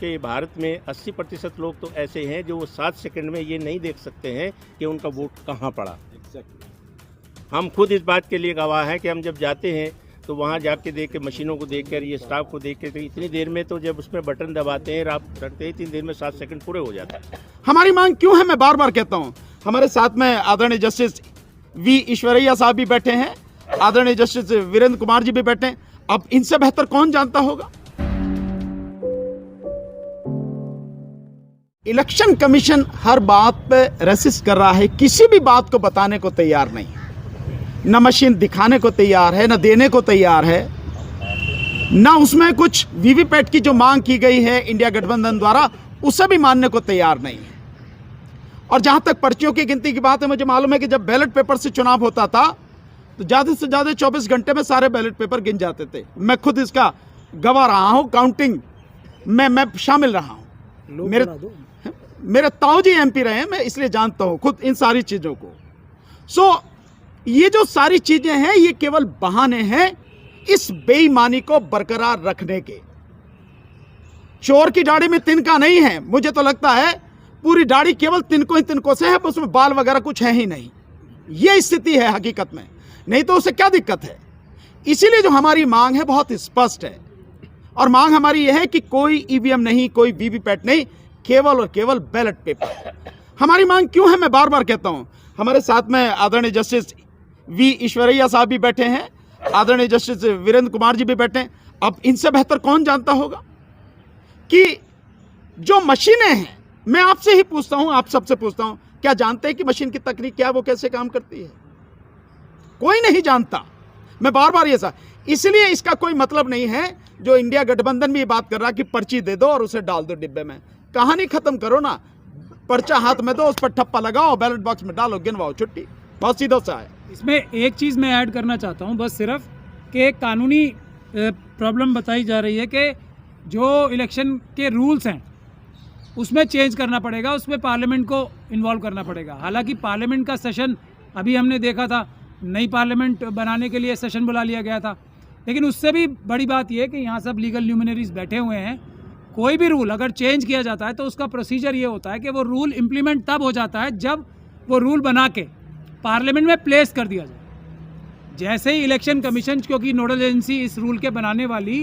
क्योंकि भारत में 80% लोग तो ऐसे हैं जो वो 7 सेकंड में ये नहीं देख सकते हैं कि उनका वोट कहाँ पड़ा। हम खुद इस बात के लिए गवाह हैं कि हम जब जाते हैं तो वहाँ जाके देख के, मशीनों को देख कर, ये स्टाफ को देख के, तो इतनी देर में तो जब उसमें बटन दबाते हैं, आप रखते हैं, 3 देर में 7 सेकंड पूरे हो जाता है। हमारी मांग क्यों है, मैं बार बार कहता हूँ। हमारे साथ में आदरणीय जस्टिस वी ईश्वरैया साहब भी बैठे हैं, आदरणीय जस्टिस वीरेंद्र कुमार जी भी बैठे हैं। अब इनसे बेहतर कौन जानता होगा। इलेक्शन कमीशन हर बात पे रेसिस्ट कर रहा है, किसी भी बात को बताने को तैयार नहीं है। न मशीन दिखाने को तैयार है, न देने को तैयार है, न उसमें कुछ वीवीपैट की जो मांग की गई है इंडिया गठबंधन द्वारा उसे भी मानने को तैयार नहीं है। और जहां तक पर्चियों की गिनती की बात है, मुझे मालूम है कि जब बैलेट पेपर से चुनाव होता था तो ज़्यादा से ज़्यादा 24 घंटे में सारे बैलेट पेपर गिन जाते थे। मैं खुद इसका गवाह रहा हूं, काउंटिंग मैं शामिल रहा हूं। मेरे ताऊजी एमपी रहे हैं, मैं इसलिए जानता हूं खुद इन सारी चीज़ों को। ये जो सारी चीजें हैं ये केवल बहाने हैं इस बेईमानी को बरकरार रखने के। चोर की दाढ़ी में तिनका नहीं है। मुझे तो लगता है पूरी दाढ़ी केवल तिनकों ही तिनकों से है, उसमें बाल वगैरह कुछ है ही नहीं। ये स्थिति है हकीकत में, नहीं तो उसे क्या दिक्कत है। इसीलिए जो हमारी मांग है बहुत स्पष्ट है, और मांग हमारी यह है कि कोई ईवीएम नहीं, कोई वीवीपैट नहीं, केवल और केवल बैलेट पेपर। हमारी मांग क्यों है, मैं बार बार कहता हूं। हमारे साथ में आदरणीय जस्टिस वी ईश्वरैया साहब भी बैठे हैं, आदरणीय जस्टिस वीरेंद्र कुमार जी भी बैठे हैं। अब इनसे बेहतर कौन जानता होगा कि जो मशीनें हैं, मैं आपसे ही पूछता हूं, आप सबसे पूछता हूं, क्या जानते हैं कि मशीन की तकनीक क्या, वो कैसे काम करती है? कोई नहीं जानता। मैं बार बार ये इसलिए इसका कोई मतलब नहीं है जो इंडिया गठबंधन भी ये बात कर रहा कि पर्ची दे दो और उसे डाल दो डिब्बे में। कहानी खत्म करो ना, पर्चा हाथ में दो, उस पर ठप्पा लगाओ, बैलेट बॉक्स में डालो, गिनवाओ, छुट्टी। बहुत सीधा सा है। इसमें एक चीज़ मैं ऐड करना चाहता हूं, बस सिर्फ कि कानूनी प्रॉब्लम बताई जा रही है कि जो इलेक्शन के रूल्स हैं उसमें चेंज करना पड़ेगा, उसमें पार्लियामेंट को इन्वॉल्व करना पड़ेगा। हालांकि पार्लियामेंट का सेशन अभी हमने देखा था, नई पार्लियामेंट बनाने के लिए सेशन बुला लिया गया था, लेकिन उससे भी बड़ी बात यह है कि यहाँ सब लीगल ल्यूमिनरीज बैठे हुए हैं। कोई भी रूल अगर चेंज किया जाता है तो उसका प्रोसीजर ये होता है कि वो रूल इम्प्लीमेंट तब हो जाता है जब वो रूल बना के पार्लियामेंट में प्लेस कर दिया जाए। जैसे ही इलेक्शन कमीशन, क्योंकि नोडल एजेंसी इस रूल के बनाने वाली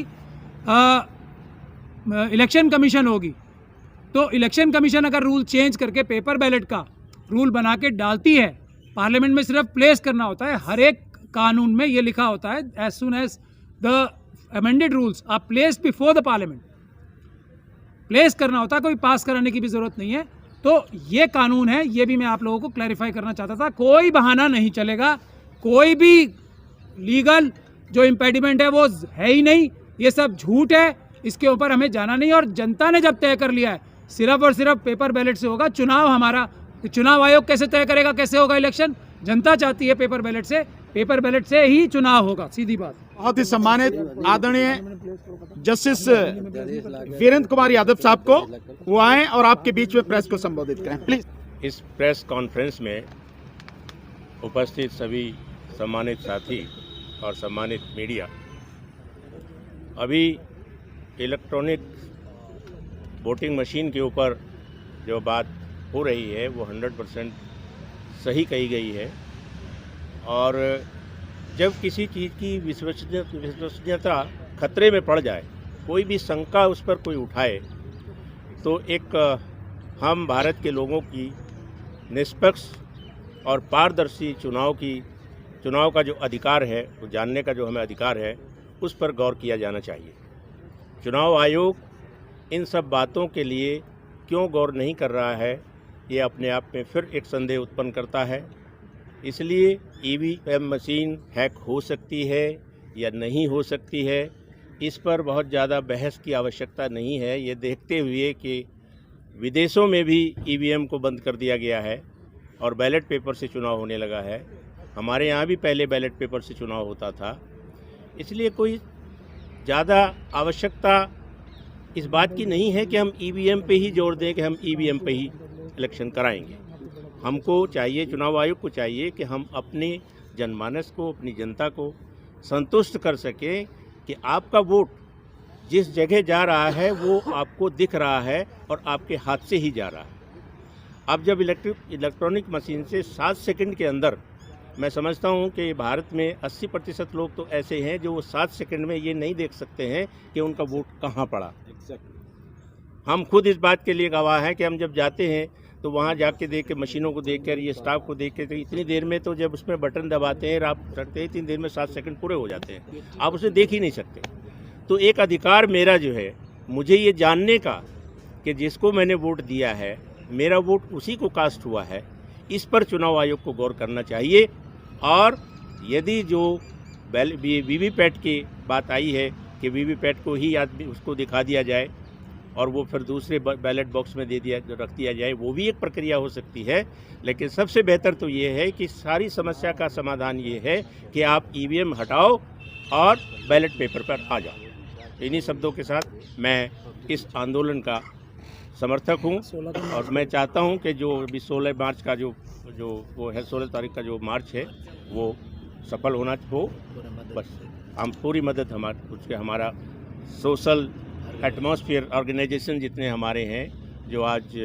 इलेक्शन कमीशन होगी, तो इलेक्शन कमीशन अगर रूल चेंज करके पेपर बैलेट का रूल बना के डालती है, पार्लियामेंट में सिर्फ प्लेस करना होता है। हर एक कानून में ये लिखा होता है, as soon as the amended rules are placed before the parliament, place करना होता है, कोई पास कराने की भी ज़रूरत नहीं है। तो ये कानून है, ये भी मैं आप लोगों को क्लैरिफाई करना चाहता था। कोई बहाना नहीं चलेगा, कोई भी लीगल जो इम्पेडिमेंट है वो है ही नहीं, ये सब झूठ है, इसके ऊपर हमें जाना नहीं। और जनता ने जब तय कर लिया है सिर्फ और सिर्फ पेपर बैलेट से होगा चुनाव हमारा, तो चुनाव आयोग कैसे तय करेगा कैसे होगा इलेक्शन? जनता चाहती है पेपर बैलेट से ही चुनाव होगा, सीधी बात। बहुत ही सम्मानित आदरणीय जस्टिस वीरेंद्र कुमार यादव साहब को वो आए और आपके बीच में प्रेस को संबोधित करें प्लीज। इस प्रेस कॉन्फ्रेंस में उपस्थित सभी सम्मानित साथी और सम्मानित मीडिया, अभी इलेक्ट्रॉनिक वोटिंग मशीन के ऊपर जो बात हो रही है वो 100% सही कही गई है। और जब किसी चीज़ की विश्वसनीयता खतरे में पड़ जाए, कोई भी शंका उस पर कोई उठाए, तो एक हम भारत के लोगों की निष्पक्ष और पारदर्शी चुनाव का जो अधिकार है, वो जानने का जो हमें अधिकार है, उस पर गौर किया जाना चाहिए। चुनाव आयोग इन सब बातों के लिए क्यों गौर नहीं कर रहा है, ये अपने आप में फिर एक संदेह उत्पन्न करता है। इसलिए ईवीएम मशीन हैक हो सकती है या नहीं हो सकती है, इस पर बहुत ज़्यादा बहस की आवश्यकता नहीं है। ये देखते हुए कि विदेशों में भी ईवीएम को बंद कर दिया गया है और बैलेट पेपर से चुनाव होने लगा है। हमारे यहाँ भी पहले बैलेट पेपर से चुनाव होता था, इसलिए कोई ज़्यादा आवश्यकता इस बात की नहीं है कि हम ईवीएम पे ही जोर दें कि हम ईवीएम पे ही इलेक्शन कराएंगे। हमको चाहिए, चुनाव आयोग को चाहिए कि हम अपने जनमानस को, अपनी जनता को संतुष्ट कर सकें कि आपका वोट जिस जगह जा रहा है वो आपको दिख रहा है और आपके हाथ से ही जा रहा है। अब जब इलेक्ट्रॉनिक मशीन से 7 सेकंड के अंदर, मैं समझता हूं कि भारत में 80% लोग तो ऐसे हैं जो वो 7 सेकंड में ये नहीं देख सकते हैं कि उनका वोट कहाँ पड़ा। हम खुद इस बात के लिए गवाह हैं कि हम जब जाते हैं तो वहाँ जाके देख के, मशीनों को देख कर, ये स्टाफ को देख के, तो इतनी देर में तो जब उसमें बटन दबाते हैं, आप करते हैं, इतनी देर में 7 सेकंड पूरे हो जाते हैं, आप उसे देख ही नहीं सकते। तो एक अधिकार मेरा जो है, मुझे ये जानने का कि जिसको मैंने वोट दिया है, मेरा वोट उसी को कास्ट हुआ है, इस पर चुनाव आयोग को गौर करना चाहिए। और यदि जो वीवीपैट की बात आई है कि वीवीपैट को ही आदमी उसको दिखा दिया जाए और वो फिर दूसरे बैलेट बॉक्स में रख दिया जाए, वो भी एक प्रक्रिया हो सकती है। लेकिन सबसे बेहतर तो ये है कि सारी समस्या का समाधान ये है कि आप ईवीएम हटाओ और बैलेट पेपर पर आ जाओ। इन्हीं शब्दों के साथ मैं इस आंदोलन का समर्थक हूँ और मैं चाहता हूँ कि जो अभी 16 मार्च का जो वो है, 16 तारीख का जो मार्च है, वो सफल होना हो। बस हम पूरी मदद हमारा सोशल एटमॉस्फेयर ऑर्गेनाइजेशन जितने हमारे हैं जो आज